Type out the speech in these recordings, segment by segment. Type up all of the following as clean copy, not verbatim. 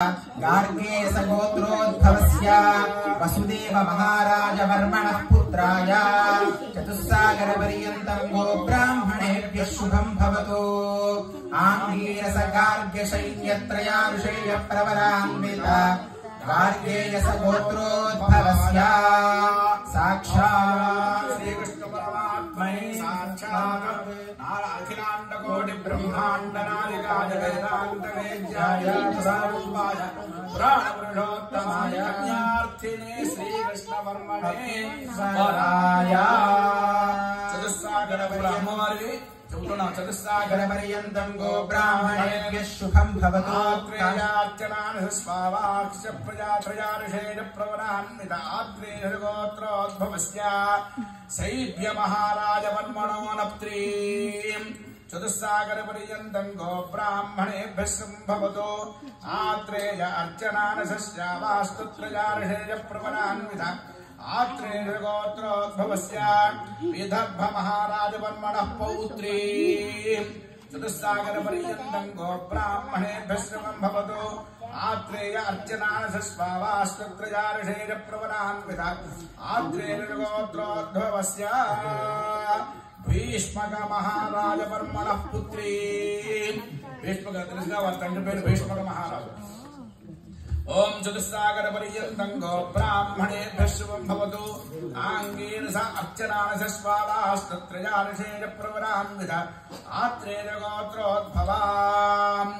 गार्गे सगोत्रोद्भवस्य वसुदेव महाराज वर्मणः पुत्राय चतुस्सागरपर्यन्तं गोब्राह्मणेभ्यः शुभं भवतु। आङ्गीरस गार्ग्य सैन्यत्रयानुषेय प्रवरान्वित गार्गेय सगोत्रोद्भवस्य साक्षात् श्रीकृष्ण परमात्मने साक्षात् अखिलांड कोटि ब्रह्मांड नायकाय वेदांत वेद्याय सारूपाय पुराण पुरुषोत्तमाय ज्ञार्थिने श्रीकृष्ण वर्मणे वराय चतुस्सागर ब्रह्मवारी चतुस्सागर पर्यन्तं गो ब्राह्मणेभ्यः शुभं भवतु। त्रयार्चनान् स्वावाक्ष प्रजात्रयार्षेण प्रवरान्वित आत्रेय गोत्रोद्भवस्य शैव्य महाराज वर्मणो नप्त्रीं चतुस्सागर पर्यन्तं गो ब्राह्मणेभ्यः शुभं भवतु। आत्रेय अर्चनान् स्वावास्तुत्रयार्षेण प्रवरान्वित आत्रेय गोत्रोद्भवस्य विदर्भ महाराज वर्मणः पौत्री चतुस्सागर पर्यन्तं गो ब्राह्मणेभ्यः शुभं भवतु। आत्रेय अर्चनान् स्वावास्तुत्रयार्षेण प्रवरान्वित आत्रेय गोत्रोद्भवस्य भीष्मक महाराज वर्मणः पुत्री भीष्मक తండ్రి పేరు భీష్మక మహారాజు। ओम चतुस्सागर पर्यन्तं गो ब्राह्मणेभ्यः शुभं भवतु। आङ्गेन स अर्चनान् स्वावास्तत्रयार्षेण प्रवरान्वित आत्रेय गोत्रोद्भवाम्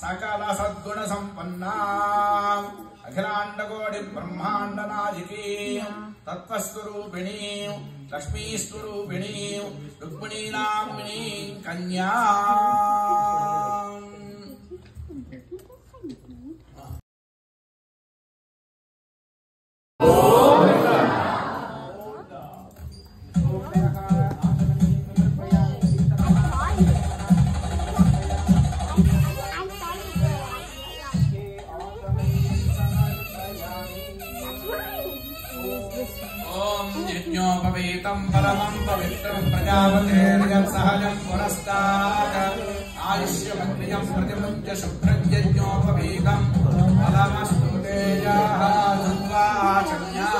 सकल सद्गुण सम्पन्नाम् अखिलांड कोटि ब्रह्मांड नायकी तत्त्वस्वरूपिणी लक्ष्मीस्वरूपिणी रुक्मिणी नामिनी कन्या यज्ञोपवीतं परमं पवित्रं प्रजापतेर्यत्सहजं पुरस्तात् आयुष्यमग्नियं प्रतिमुच्य शुभ्रं यज्ञोपवीतं फलमस्तु तेजः सुवाचम्या।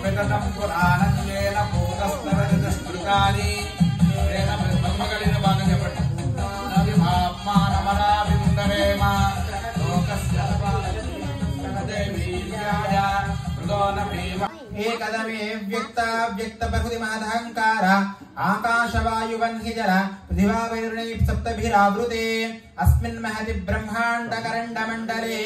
वेदनं पुराणन्येन भूतस्तरजस्मृतानि तेन ब्रह्मकलिन भागं जपति आत्मानमनाभिन्दरेम लोकस्य देवीर्याय मृदोन भीम एकदमे व्यक्तप्रकृतिमहदहङ्कार आकाशवायुवह्निजल पृथिवा वैरुणैः सप्तभिरावृते अस्मिन् महति ब्रह्माण्डकरण्डमण्डले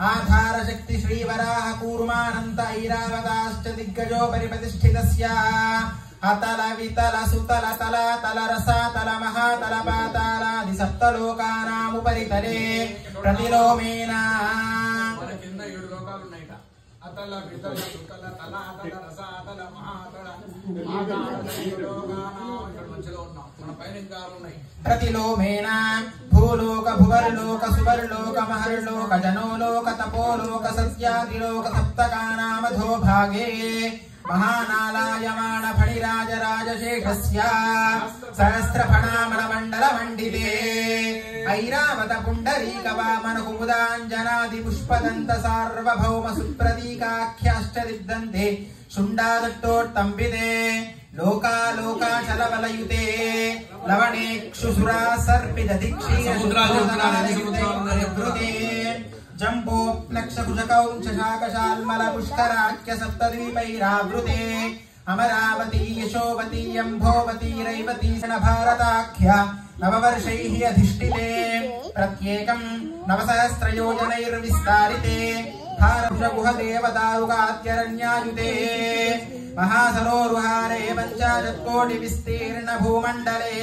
आधार शक्ति श्रीवराह कूर्मानन्त ऐरावताश्च दिग्गजोपरि प्रतिष्ठितस्य अतल वितल सुतल तल तल रसातल महातल पातालादि सप्तलोकानामुपरितले प्रतिलोमेन अतल वितल सुतल तल तल रसातल महातल प्रतिलोमेन भूलोक भुवर्लोक सुवर्लोक महर्लोक जनोलोक तपोलोक सत्यादिलोक सप्तकानामधो भागे महानालायमान फणिराज राजशेखस्य सहस्रफणामण मंडल मंडिते ऐरावत पुंडरीक वामन कुमुदांजनादि पुष्पदंत सार्वभौम सुप्रतीकाख्याश्च दिग्दन्ते शुंडादट्टोत्तंबिते लोकालोकाचलवलयुते लवणेक्षुसुरा सर्पिदधिक्षीयसमुद्रायुते जम्बोप्लक्षकुशकौंशशाकशाल्मल पुष्कराख्य सप्तद्वीपैरावृते अमरावती यशोवती यम्भोवती रैवती भारताख्य नववर्षैः अधिष्ठिते प्रत्येकं नवसहस्रयोजनैर्विस्तारिते भारतगुहदेवदारुकात्यरण्यायुते महासरोरुहारे पञ्चाशत्कोटि विस्तीर्ण भूमण्डले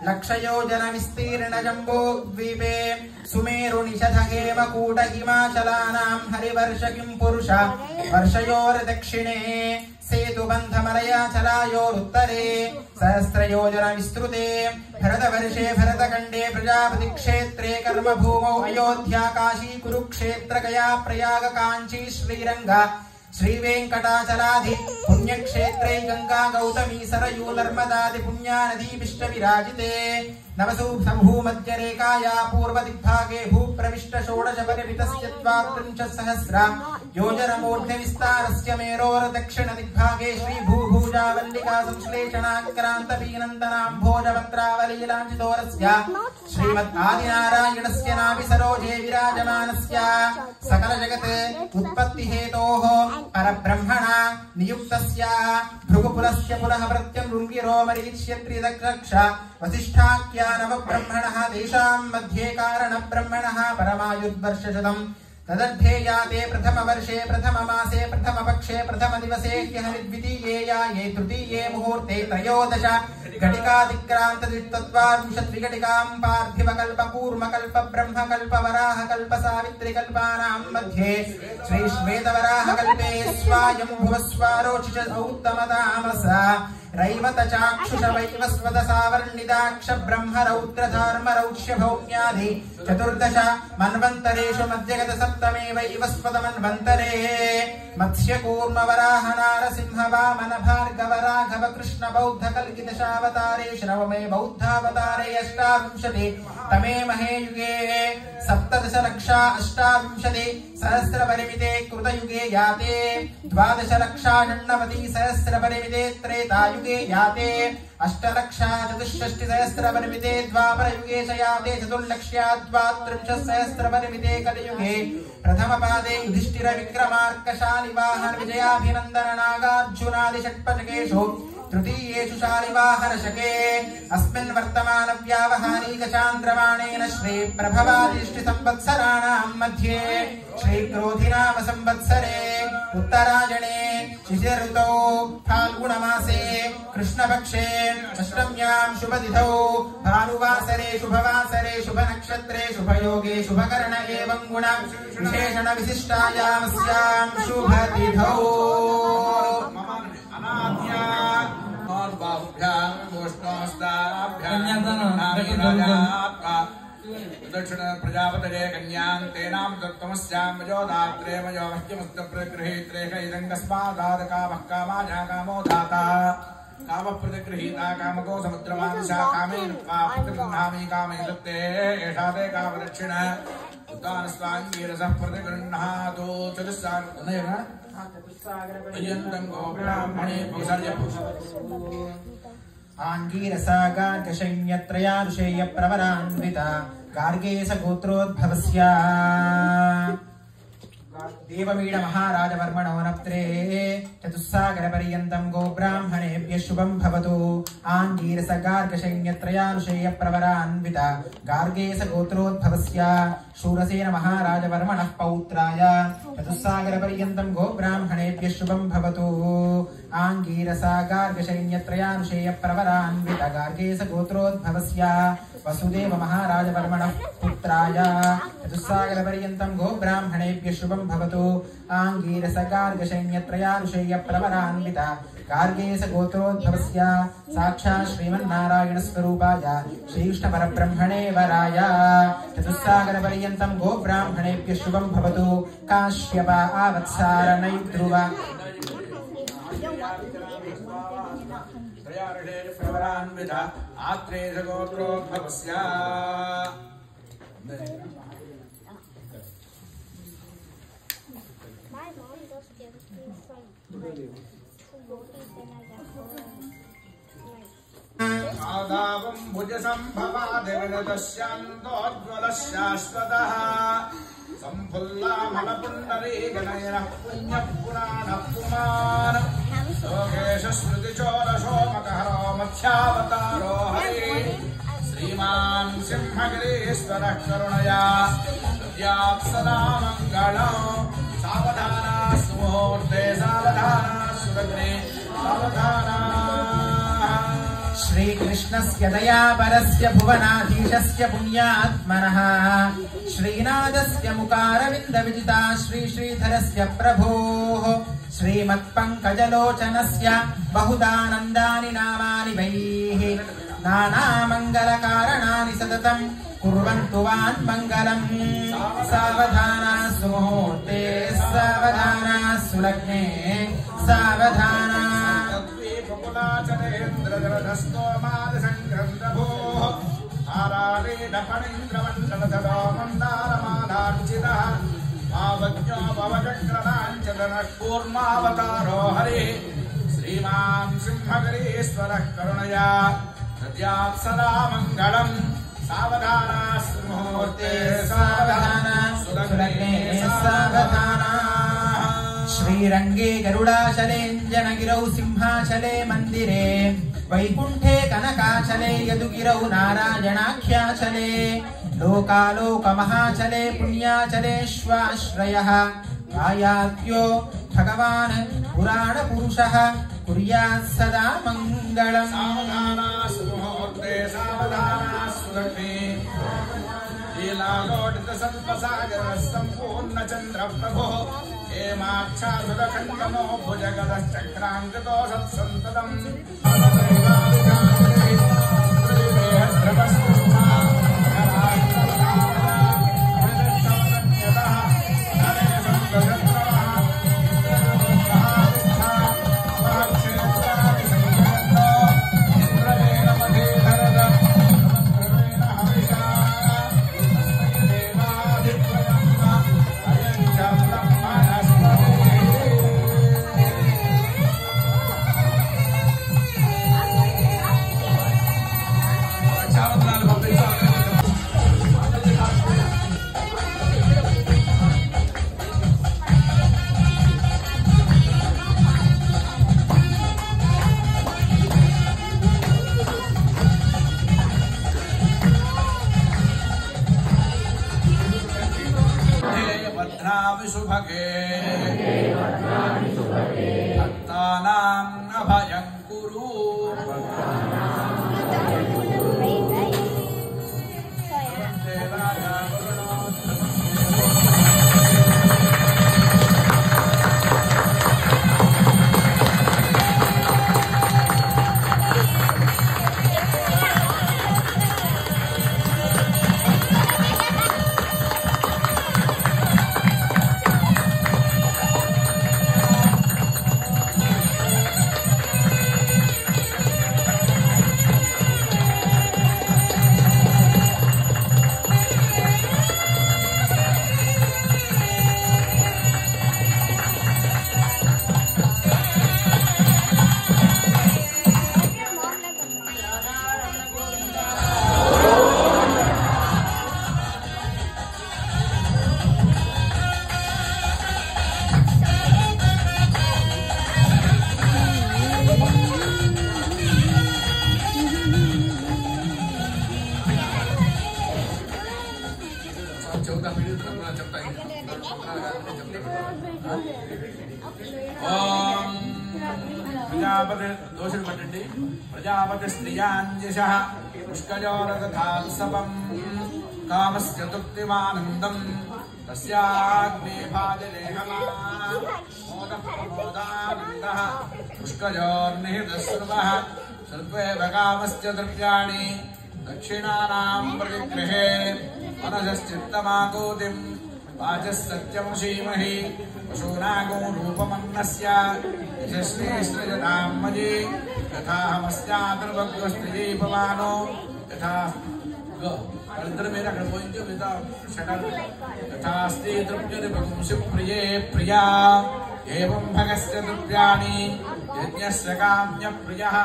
लक्षयोजन विस्तीर्ण जम्बोद्वीपे सुमेरुनिषध हेमकूट हिमाचलानां हरिवर्ष किं पुरुष वर्षयोर्दक्षिणे सेतुबन्धमलयाचलायोरुत्तरे सहस्रयोजन विस्तृते भरतवर्षे भरतखण्डे प्रजापतिक्षेत्रे कर्मभूमौ अयोध्या काशी कुरुक्षेत्र गया प्रयाग काञ्ची श्रीरङ्ग श्रीवेङ्कटाचलाधि पुण्यक्षेत्रे गंगा गौतमी सरयू नर्मदादि पुण्यानदी विष्टविराजिते नवसु भूमध्यरेखाया पूर्वदिग्भागे भूप्रविष्ट षोडशपरिमितस्य 32 योजनमूर्ध्निविस्तारस्य मेरोर्दक्षिणदिग्भागे श्रीभूभुजावल्लिका संश्लेषणाक्रान्तपीनन्तनाम्भोजपत्रावलीलाञ्चितोरस्य श्रीमद्आदिनारायणस्य नाभिसरोजे विराजमानस्य सकलजगत् उत्पत्तिहेतोः परब्रह्मण नियुक्तस्य भृगुकुलस्य पुनः प्रत्यं रुङ्गिरोमरीक्ष्यत्रिदक्ष वसिष्ठाख्या नवब्रह्मणः तेषां मध्ये कारणब्रह्मणः परमायुर्वर्षशतम् तदर्थेयाते प्रथमवर्षे प्रथममासे प्रथमपक्षे प्रथमदिवसे ह्यहविद्वितीयेयाये तृतीये मुहूर्ते त्रयोदश घटिकातिक्रान्तद्वितत्वाविंशद्विघटिकां पार्थिवकल्पकूर्मकल्प ब्रह्मकल्प वराहकल्प सावित्रिकल्पानां मध्ये श्रीश्वेतवराहकल्पे स्वायम्भुवस्वारोचिष औत्तमतामसा रैवत चाक्षुष वैवस्वत सावर्णिदाक्ष ब्रह्म रौद्रधर्म रौक्ष्य भौम्यादि चतुर्दश मन्वन्तरेषु मध्यगत सप्तमे वैवस्वत मन्वन्तरे मत्स्य कूर्म वराह नारसिंह वामन भार्गव राघव कृष्ण बौद्ध कल्किदशावतारेषु नवमे बौद्धावतारे अष्टाविंशति तमे महे युगे 17 लक्षा अष्टाविंशति सहस्र परिमिते कृतयुगे याते 12 लक्षा 99 सहस्र परिमिते त्रेतायुगे याते 8 लक्षा 64 सहस्र परिमिते द्वापरयुगे च याते 4 लक्षा 32 सहस्र परिमिते कलियुगे प्रथम पादे युधिष्ठिर विक्रमार्कशालि वाहन विजयाभिनंदन नागार्जुनादि षट्पचकेषु तृतीयेषु शालिवाहन शके अस्मिन् वर्तमान व्यावहारिक चान्द्रमाणेन श्री प्रभवादिष्टि संवत्सराणां मध्ये श्री क्रोधिनाम संवत्सरे उत्तरायणे शिशिर ऋतौ फाल्गुन मासे कृष्णपक्षे अष्टम्यां शुभतिथौ भानुवासरे शुभवासरे शुभनक्षत्रे शुभयोगे शुभकर्ण एवं गुण विशेषण विशिष्टायामस्यां शुभतिथौ दक्षिण प्रजापतये कन्यां तेनां दत्तमस्यां मयोदात्रे मयो वह्यमुक्तप्रगृहीत्रे कैरङ्गस्मादादकामः कामाया कामो दाता कामप्रतिगृहीता कामको समुद्रमानसा कामेन प्रतिगृह्णामि कामे दत्ते एषा ते कामदक्षिण उद्दानस्वाङ्गीरसः प्रतिगृह्णातु चतुस्सागरः आंगीरसागार्गशैन्यत्रयानुषेय प्रवरान्विता गार्गेश गोत्रोद्भवस्य देवमीड महाराजवर्मणो नप्त्रे चतुस्सागर पर्यन्तं गो ब्राह्मणेभ्यः शुभं भवतु आंगीरस गार्गशैन्यत्रयानुषेय प्रवरान्विता गार्गेश गोत्रोद्भवस्य शूरसेन महाराजवर्मणः पौत्राय चतुस्सागर पर्यन्तं गो ब्राह्मणेभ्यः शुभं भवतु आंगीरस गार्गशैन्यत्रयानुषेय प्रवरान्विता गार्गेश गोत्रोद्भवस्य वसुदेव महाराजवर्मणः पुत्राय चतुस्सागर पर्यन्तं गो ब्राह्मणेभ्यः शुभं भवतु आंगीरस गार्गशैन्यत्रयानुषेय प्रवरान्विता गार्गेश गोत्रोद्भवस्य साक्षात् श्रीमन्नारायण स्वरूपाय श्रीकृष्णपरब्रह्मणे वराय चतुस्सागर पर्यन्तं गो ब्राह्मणेभ्यः शुभं भवतु काश्यप आवत्सार नैद्रुव प्रवरान्विता आत्रेय गोत्रोद्भवस्य आदावं भुजसंभवा देवदस्यान्तोज्ज्वलः शाश्वतः संफुल्लामलपुण्डरीगणैरः पुण्यपुराणः पुमान् लोकेश श्रुतिचोरशोमकहरो मत्स्यावतारो हरि श्रीमान् सिंहगिरीश्वरः करुणया सदा मङ्गलम् सावधाना सुमुहूर्ते सावधाना सुरग्ने सावधाना श्रीकृष्णस्य दयापरस्य भुवनाधीशस्य पुण्यात्मनः श्रीनाथस्य मुकारविन्दविजिता श्रीधरस्य प्रभोः श्रीमत्पङ्कजलोचनस्य बहुदानन्दानि नामानि वैः नानामङ्गलकारणानि सततं कुर्वन्तु वान्मङ्गलम् सावधाना सुमुहूर्ते सावधाना सुलग्ने सावधाना कूर्मावतारो हरि श्रीमान् सिंहगिरीश्वरः करुणया दद्यात् सदा मङ्गलम् सावधाना सुमुहूर्ते सावधाना सुलग्ने सावधाना श्रीरङ्गे गरुडाचलेऽञ्जनगिरौ सिंहाचले मन्दिरे वैकुण्ठे कनकाचले यदुगिरौ नारायणाख्याचले लोकालोकमहाचले पुण्याचलेष्वाश्रयः आयात्यो भगवान् पुराणपुरुषः कुर्यात् सदा मङ्गलम् सावधाना सुमुहूर्ते सावधाना सुलग्ने लीलालोटित सल्पसागर सम्पूर्ण चन्द्र प्रभो हेमाच्छादुरखण्डनो भुजगदश्चक्राङ्कितो सत्सन्ततम् सुभगे भक्तानां अभयं कुरु दोषं पठन्ति प्रजापतिस्त्रियाञ्जशः पुष्कजोरथात्सवम् कामस्य तृप्तिमानन्दम् तस्याग्नेभाजलेहमा मोदः प्रमोदानन्दः पुष्कजोर्निहितस्सर्वः सर्वेव कामस्य द्रव्याणि दक्षिणानां प्रतिगृहे मनसश्चित्तमागोतिम् वाचस्तत्यमशीमहि पशूनागो रूपमन्नस्य यशस्वीश्रजतां मयि यथाहमस्यातर्वग्रस्त्रिजीपमानो यथा यथास्ति द्रव्यरिपगुंसि प्रिये प्रिया एवं भगस्य द्रव्याणि यज्ञस्य काम्यप्रियः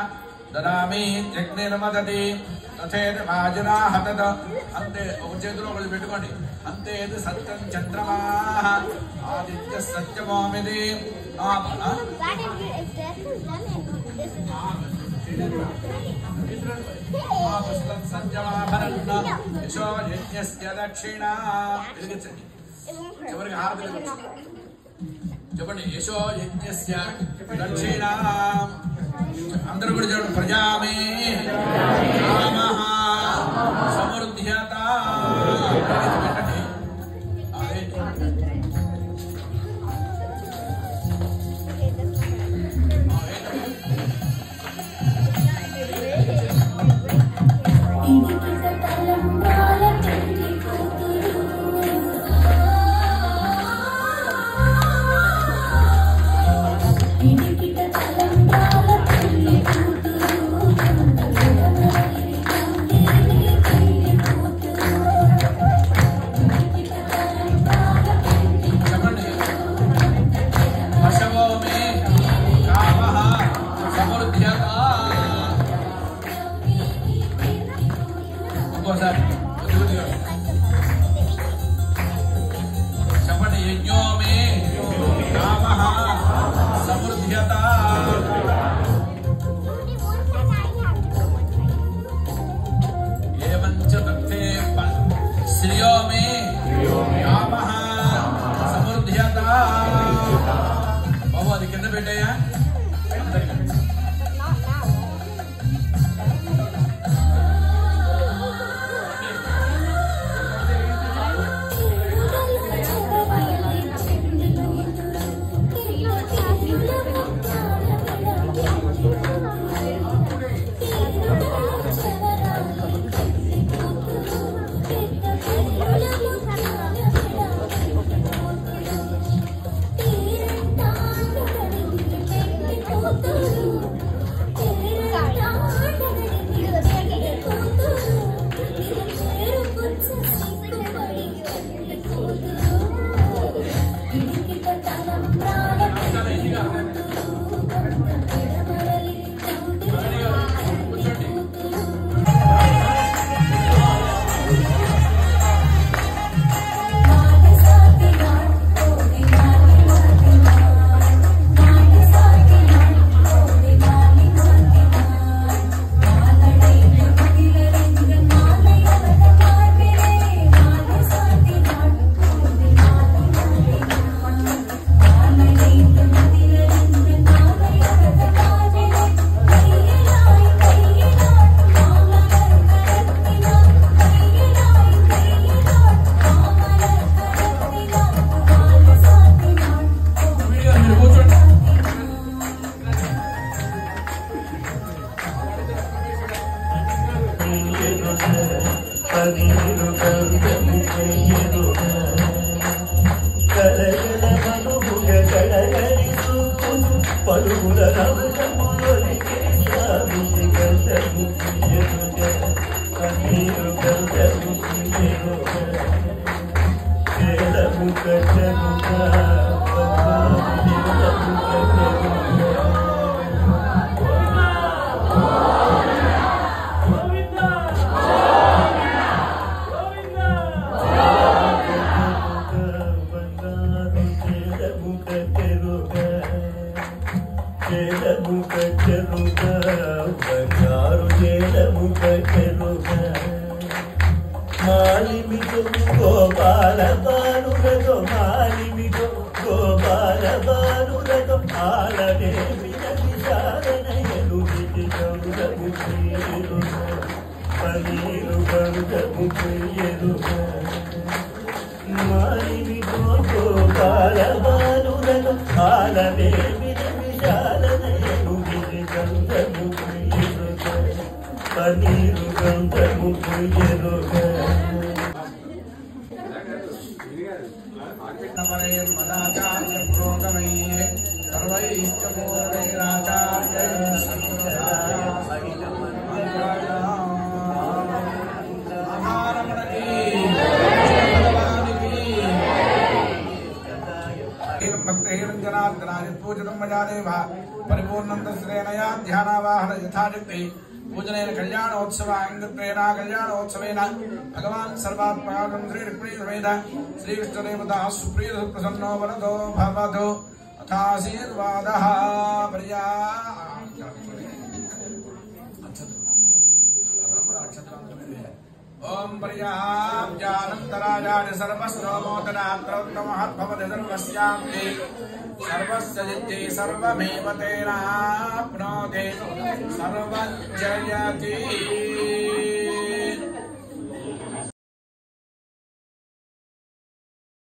ददामि यज्ञनिर्मदति तथेत वाजुनाः तद अन्ते చేతుల్లో ఒకళ్ళు పెట్టుకోండి అంతే ఇది సత్యం చంద్రమాః ఆదిత్య సత్యమోమిది సత్యమాభరన్న యశో యజ్ఞస్య దక్షిణా వెలిగించండి ఎవరికి హారతి చెప్పండి యశో యజ్ఞస్య దక్షిణా అందరూ కూడా చూడండి ప్రజామే రామః సమృద్ధ్యత पूजनेन कल्याणोत्सव अंगत्वेन कल्याणोत्सवेन भगवान् सर्वात्मानं श्री रुक्मिणी समेत श्री विष्णुदेवता सुप्रिय प्रसन्नो वरदो भवतु अथाशीर्वादः प्रिया ओम प्रियां जानन्तराजानि सर्वस्वमोदनात्रौत्तमहद्भवति सर्वस्यान्ति सर्वस्य जित्ति सर्वमेव तेनाप्नोति सर्वं जयति